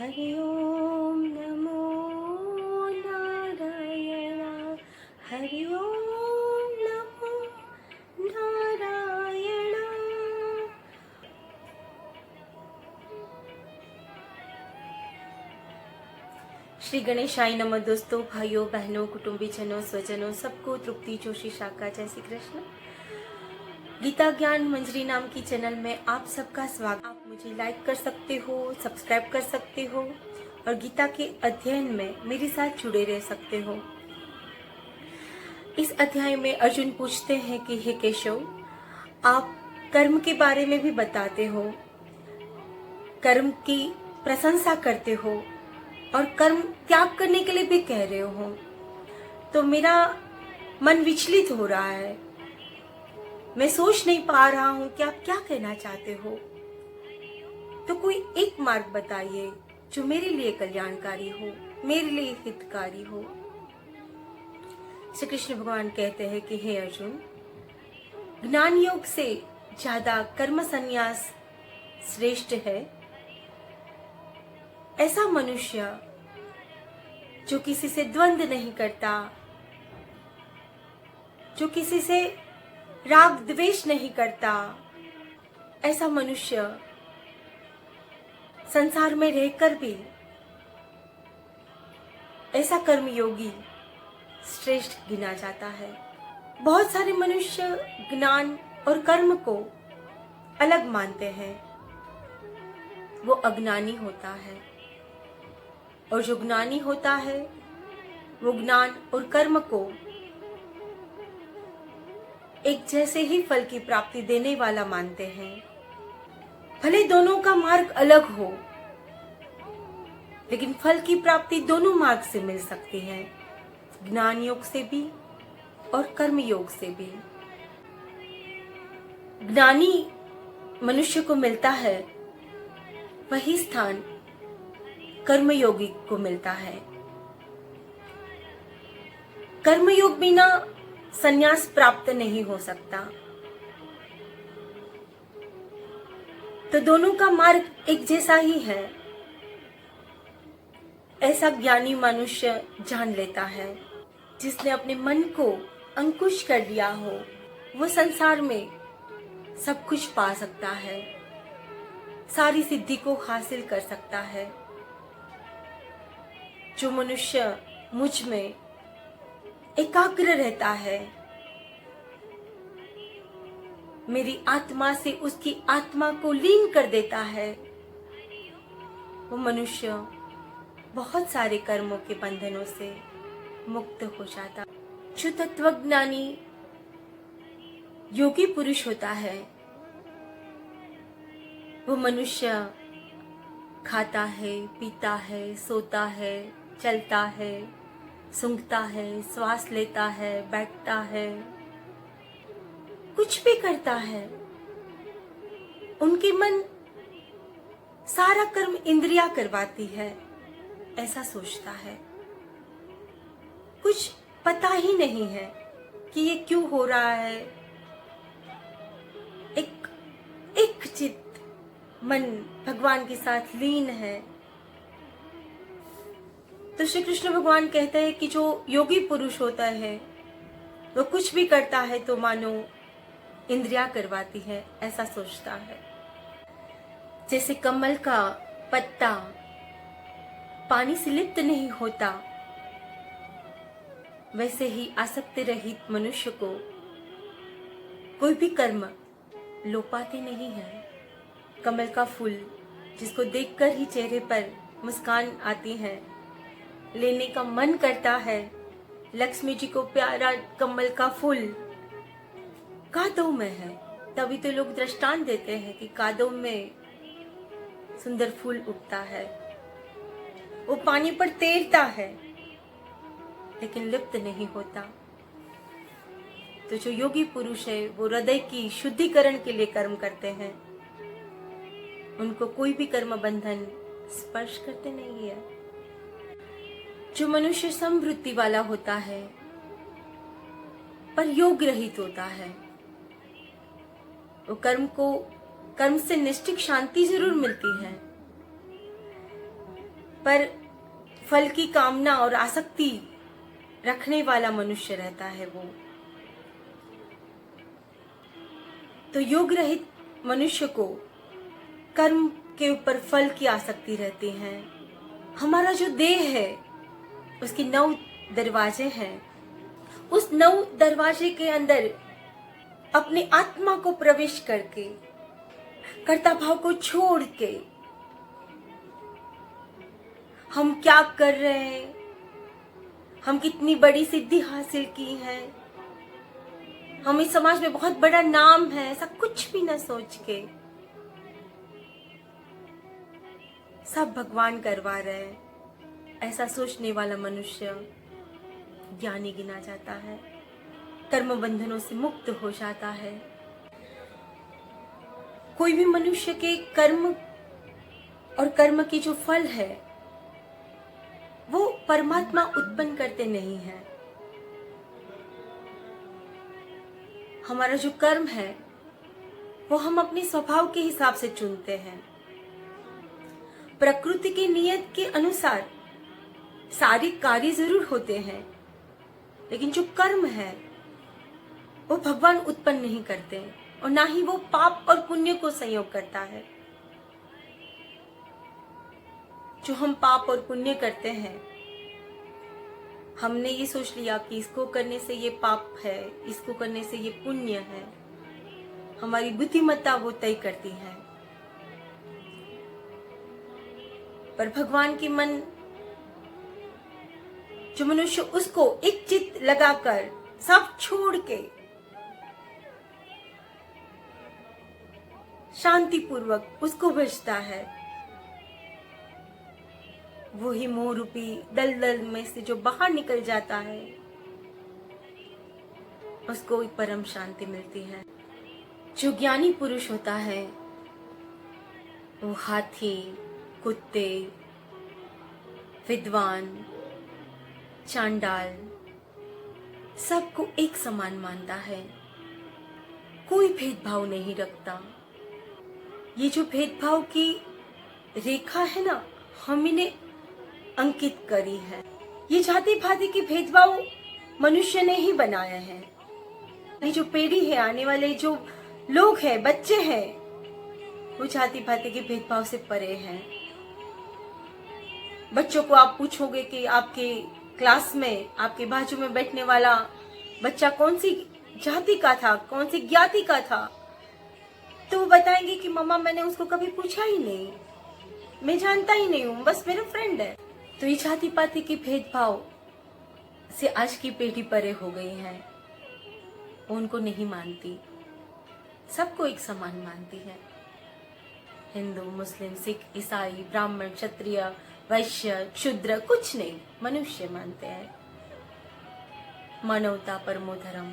हरि ओम नमो नारायण। हरि ओम नमो नारायण। श्री गणेशाय नमः। दोस्तों, भाइयों बहनों, कुटुंबीजनों, स्वजनों, सबको तृप्ति जोशी शाखा जय श्री कृष्ण। गीता ज्ञान मंजरी नाम की चैनल में आप सबका स्वागत। आप मुझे लाइक कर सकते हो, सब्सक्राइब कर सकते हो और गीता के अध्ययन में मेरे साथ जुड़े रह सकते हो। इस अध्याय में अर्जुन पूछते हैं कि हे केशव, आप कर्म के बारे में भी बताते हो, कर्म की प्रशंसा करते हो और कर्म त्याग करने के लिए भी कह रहे हो, तो मेरा मन विचलित हो रहा है। मैं सोच नहीं पा रहा हूं कि आप क्या कहना चाहते हो। तो कोई एक मार्ग बताइए जो मेरे लिए कल्याणकारी हो, मेरे लिए हितकारी हो। श्री कृष्ण भगवान कहते हैं कि हे अर्जुन, ज्ञान योग से ज्यादा कर्म संन्यास श्रेष्ठ है। ऐसा मनुष्य जो किसी से द्वंद्व नहीं करता, जो किसी से राग द्वेष नहीं करता, ऐसा मनुष्य संसार में रहकर भी ऐसा कर्मयोगी श्रेष्ठ गिना जाता है। बहुत सारे मनुष्य ज्ञान और कर्म को अलग मानते हैं, वो अज्ञानी होता है। और जो ज्ञानी होता है वो ज्ञान और कर्म को एक जैसे ही फल की प्राप्ति देने वाला मानते हैं। भले दोनों का मार्ग अलग हो, लेकिन फल की प्राप्ति दोनों मार्ग से मिल सकती है, ज्ञान योग से भी और कर्म योग से भी। ज्ञानी मनुष्य को मिलता है वही स्थान कर्मयोगी को मिलता है। कर्मयोग बिना संन्यास प्राप्त नहीं हो सकता। तो दोनों का मार्ग एक जैसा ही है, ऐसा ज्ञानी मनुष्य जान लेता है। जिसने अपने मन को अंकुश कर लिया हो, वो संसार में सब कुछ पा सकता है, सारी सिद्धि को हासिल कर सकता है। जो मनुष्य मुझ में एकाग्र रहता है, मेरी आत्मा से उसकी आत्मा को लीन कर देता है, वो मनुष्य बहुत सारे कर्मों के बंधनों से मुक्त हो जाता। जो तत्वज्ञानी योगी पुरुष होता है, वो मनुष्य खाता है, पीता है, सोता है, चलता है, सूंघता है, श्वास लेता है, बैठता है, कुछ भी करता है। उनकी मन सारा कर्म इंद्रिया करवाती है, ऐसा सोचता है। कुछ पता ही नहीं है कि ये क्यों हो रहा है। एक चित्त मन भगवान के साथ लीन है। तो श्री कृष्ण भगवान कहते हैं कि जो योगी पुरुष होता है, वो कुछ भी करता है तो मानो इंद्रिया करवाती है, ऐसा सोचता है। जैसे कमल का पत्ता पानी से लिप्त नहीं होता, वैसे ही आसक्ति रहित मनुष्य को कोई भी कर्म लोपाते नहीं है। कमल का फूल जिसको देखकर ही चेहरे पर मुस्कान आती है, लेने का मन करता है। लक्ष्मी जी को प्यारा कमल का फूल कादव में है, तभी तो लोग दृष्टांत देते हैं कि कादव में सुंदर फूल उगता है। वो पानी पर तैरता है लेकिन लिप्त नहीं होता। तो जो योगी पुरुष है, वो हृदय की शुद्धिकरण के लिए कर्म करते हैं। उनको कोई भी कर्म बंधन स्पर्श करते नहीं है। जो मनुष्य समवृत्ति वाला होता है पर योग रहित होता है, वो कर्म से निश्चित शांति जरूर मिलती है, पर फल की कामना और आसक्ति रखने वाला मनुष्य रहता है वो। तो योग रहित मनुष्य को कर्म के ऊपर फल की आसक्ति रहती है। हमारा जो देह है उसके 9 दरवाजे हैं। उस 9 दरवाजे के अंदर अपनी आत्मा को प्रवेश करके, कर्ता भाव को छोड़ के हम क्या कर रहे हैं, हम कितनी बड़ी सिद्धि हासिल की है, हम इस समाज में बहुत बड़ा नाम है, ऐसा कुछ भी ना सोच के सब भगवान करवा रहे हैं, ऐसा सोचने वाला मनुष्य ज्ञानी गिना जाता है, कर्म बंधनों से मुक्त हो जाता है। कोई भी मनुष्य के कर्म और कर्म की जो फल है वो परमात्मा उत्पन्न करते नहीं है। हमारा जो कर्म है वो हम अपने स्वभाव के हिसाब से चुनते हैं। प्रकृति की नियत के अनुसार सारे कार्य जरूर होते हैं, लेकिन जो कर्म है वो भगवान उत्पन्न नहीं करते और ना ही वो पाप और पुण्य को संयोग करता है। जो हम पाप और पुण्य करते हैं, हमने ये सोच लिया कि इसको करने से ये पाप है, इसको करने से ये पुण्य है, हमारी बुद्धिमत्ता वो तय करती है। पर भगवान की मन जो मनुष्य उसको एक चित्त लगाकर सब छोड़ के शांति पूर्वक उसको भजता है, वही मोह रूपी दलदल में से जो बाहर निकल जाता है उसको परम शांति मिलती है। जो ज्ञानी पुरुष होता है वो हाथी, कुत्ते, विद्वान, चांडाल सबको एक समान मानता है, कोई भेदभाव नहीं रखता। ये जो भेदभाव की रेखा है ना, हम इन्हें अंकित करी है। ये जाति भाति के भेदभाव मनुष्य ने ही बनाया है। ये जो पीढ़ी है, आने वाले जो लोग हैं, बच्चे हैं, वो जाति भाति के भेदभाव से परे हैं। बच्चों को आप पूछोगे कि आपके क्लास में आपके बाजू में बैठने वाला बच्चा कौन सी जाति का था, कौन सी ज्ञाति का था, तो वो बताएंगे कि मम्मा मैंने उसको कभी पूछा ही नहीं, मैं जानता ही नहीं हूँ, बस मेरा फ्रेंड है। तो ये जाति पाति के भेदभाव से आज की पीढ़ी परे हो गई है, उनको नहीं मानती, सबको एक समान मानती है। हिंदू, मुस्लिम, सिख, ईसाई, ब्राह्मण, क्षत्रिय, वैश्य, शूद्र कुछ नहीं, मनुष्य मानते हैं। मानवता परमो धर्म।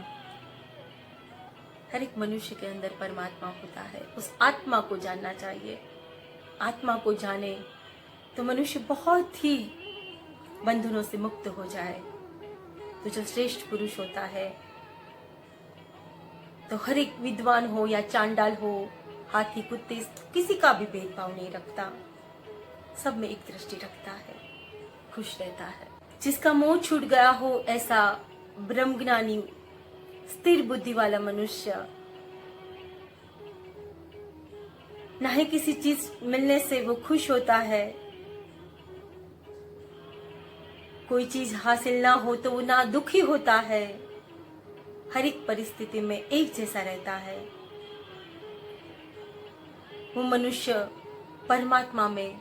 हर एक मनुष्य के अंदर परमात्मा होता है, उस आत्मा को जानना चाहिए। आत्मा को जाने तो मनुष्य बहुत ही बंधनों से मुक्त हो जाए। तो जो श्रेष्ठ पुरुष होता है, तो हर एक विद्वान हो या चांडाल हो, हाथी, कुत्ते, किसी का भी भेदभाव नहीं रखता, सब में एक दृष्टि रखता है, खुश रहता है। जिसका मोह छूट गया हो, ऐसा ब्रह्मज्ञानी स्थिर बुद्धि वाला मनुष्य ना ही किसी चीज मिलने से वो खुश होता है, कोई चीज हासिल ना हो तो वो ना दुखी होता है, हर एक परिस्थिति में एक जैसा रहता है। वो मनुष्य परमात्मा में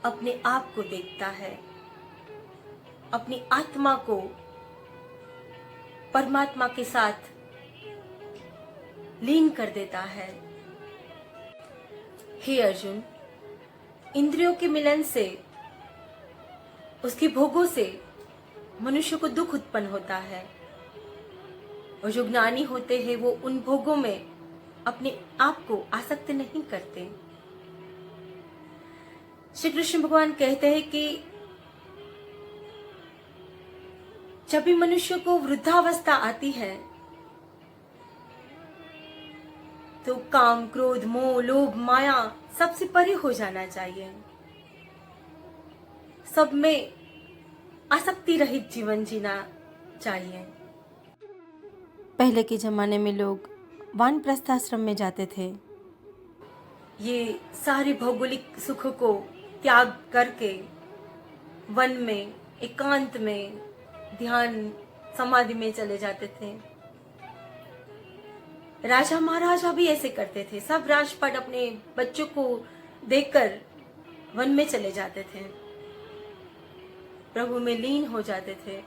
अपने आप को देखता है, अपनी आत्मा को परमात्मा के साथ लीन कर देता है। हे अर्जुन, इंद्रियों के मिलन से, उसके भोगों से मनुष्य को दुख उत्पन्न होता है, और जो ज्ञानी होते हैं वो उन भोगों में अपने आप को आसक्त नहीं करते। श्री कृष्ण भगवान कहते हैं कि जब भी मनुष्य को वृद्धावस्था आती है तो काम, क्रोध, मोह, लोभ, माया सबसे परे हो जाना चाहिए। सब में आसक्ति रहित जीवन जीना चाहिए। पहले के जमाने में लोग वानप्रस्थाश्रम में जाते थे। ये सारे भौगोलिक सुख को त्याग करके वन में एकांत में ध्यान समाधि में चले जाते थे। राजा महाराजा भी ऐसे करते थे। सब राजपाट अपने बच्चों को देखकर वन में चले जाते थे, प्रभु में लीन हो जाते थे,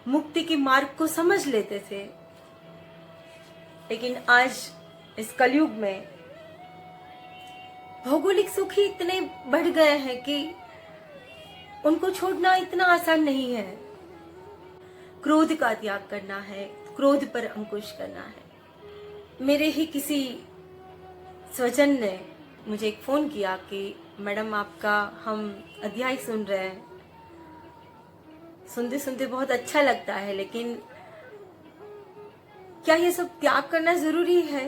मुक्ति के मार्ग को समझ लेते थे। लेकिन आज इस कलयुग में भौगोलिक सुख ही इतने बढ़ गए हैं कि उनको छोड़ना इतना आसान नहीं है। क्रोध का त्याग करना है, क्रोध पर अंकुश करना है। मेरे ही किसी स्वजन ने मुझे एक फोन किया कि मैडम आपका हम अध्याय सुन रहे हैं, सुनते सुनते बहुत अच्छा लगता है, लेकिन क्या ये सब त्याग करना जरूरी है?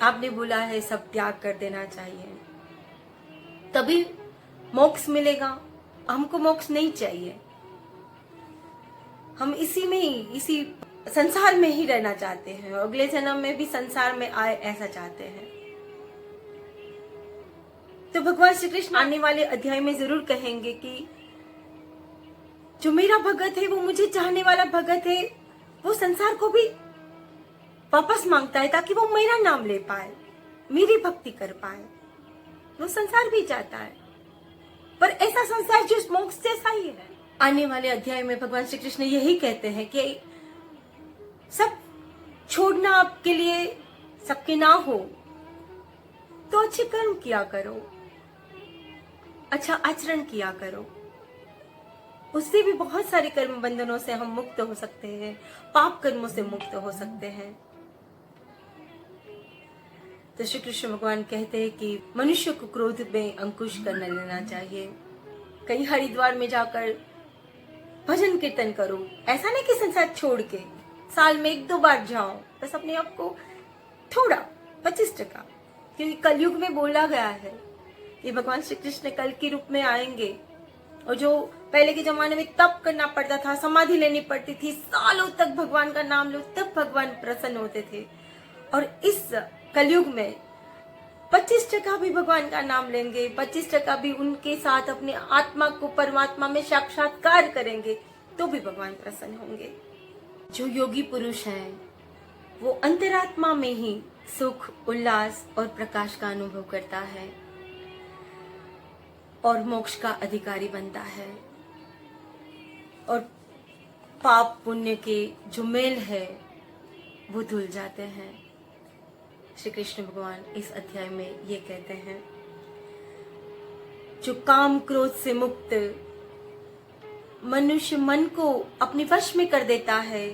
आपने बोला है सब त्याग कर देना चाहिए, तभी मोक्ष मिलेगा। हमको मोक्ष नहीं चाहिए, हम इसी में ही, इसी संसार में ही रहना चाहते हैं, अगले जन्म में भी संसार में आए ऐसा चाहते हैं। तो भगवान श्री कृष्ण आने वाले अध्याय में जरूर कहेंगे कि जो मेरा भगत है, वो मुझे चाहने वाला भगत है, वो संसार को भी वापस मांगता है ताकि वो मेरा नाम ले पाए, मेरी भक्ति कर पाए। वो संसार भी चाहता है, पर ऐसा संसार जो मोक्ष जैसा ही है। आने वाले अध्याय में भगवान श्री कृष्ण यही कहते हैं कि सब छोड़ना आपके लिए सबके ना हो तो अच्छे कर्म किया करो, अच्छा आचरण किया करो। उससे भी बहुत सारे कर्म बंधनों से हम मुक्त हो सकते हैं, पाप कर्मों से मुक्त हो सकते हैं। तो श्री कृष्ण भगवान कहते हैं कि मनुष्य को क्रोध में अंकुश करना लेना चाहिए। कहीं हरिद्वार में जाकर भजन कीर्तन करो, ऐसा नहीं कि संसार छोड़ के साल में 1-2 बार जाओ, बस अपने आप को थोड़ा 25%, क्योंकि कलयुग में बोला गया है कि भगवान श्री कृष्ण कल के रूप में आएंगे। और जो पहले के जमाने में तप करना पड़ता था, समाधि लेनी पड़ती थी, सालों तक भगवान का नाम लो तब भगवान प्रसन्न होते थे, और इस कलयुग में 25% भी भगवान का नाम लेंगे, 25% भी उनके साथ अपने आत्मा को परमात्मा में साक्षात्कार करेंगे तो भी भगवान प्रसन्न होंगे। जो योगी पुरुष हैं वो अंतरात्मा में ही सुख, उल्लास और प्रकाश का अनुभव करता है और मोक्ष का अधिकारी बनता है, और पाप पुण्य के जो मेल है वो धुल जाते हैं। श्री कृष्ण भगवान इस अध्याय में ये कहते हैं, जो काम क्रोध से मुक्त मनुष्य मन को अपने वश में कर देता है,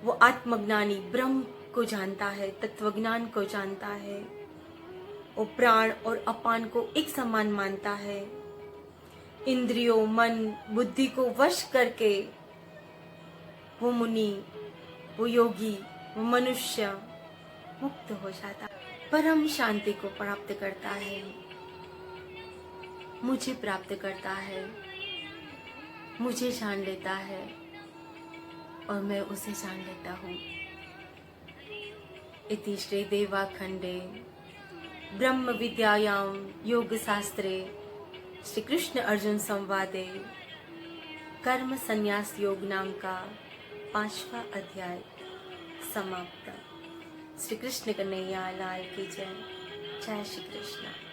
वो आत्मज्ञानी ब्रह्म को जानता है, तत्वज्ञान को जानता है, वो प्राण और अपान को एक समान मानता है, इंद्रियों, मन, बुद्धि को वश करके वो मुनि, वो योगी, वो मनुष्य मुक्त हो जाता, परम शांति को प्राप्त करता है, मुझे प्राप्त करता है, मुझे जान लेता है और मैं उसे जान लेता हूँ। इति श्री देवाखंडे ब्रह्म विद्यायां योग शास्त्रे श्री कृष्ण अर्जुन संवादे कर्म संन्यास योग नाम का 5वां अध्याय समाप्त। श्री कृष्ण कन्हैया लाल की जय। जय श्री कृष्ण।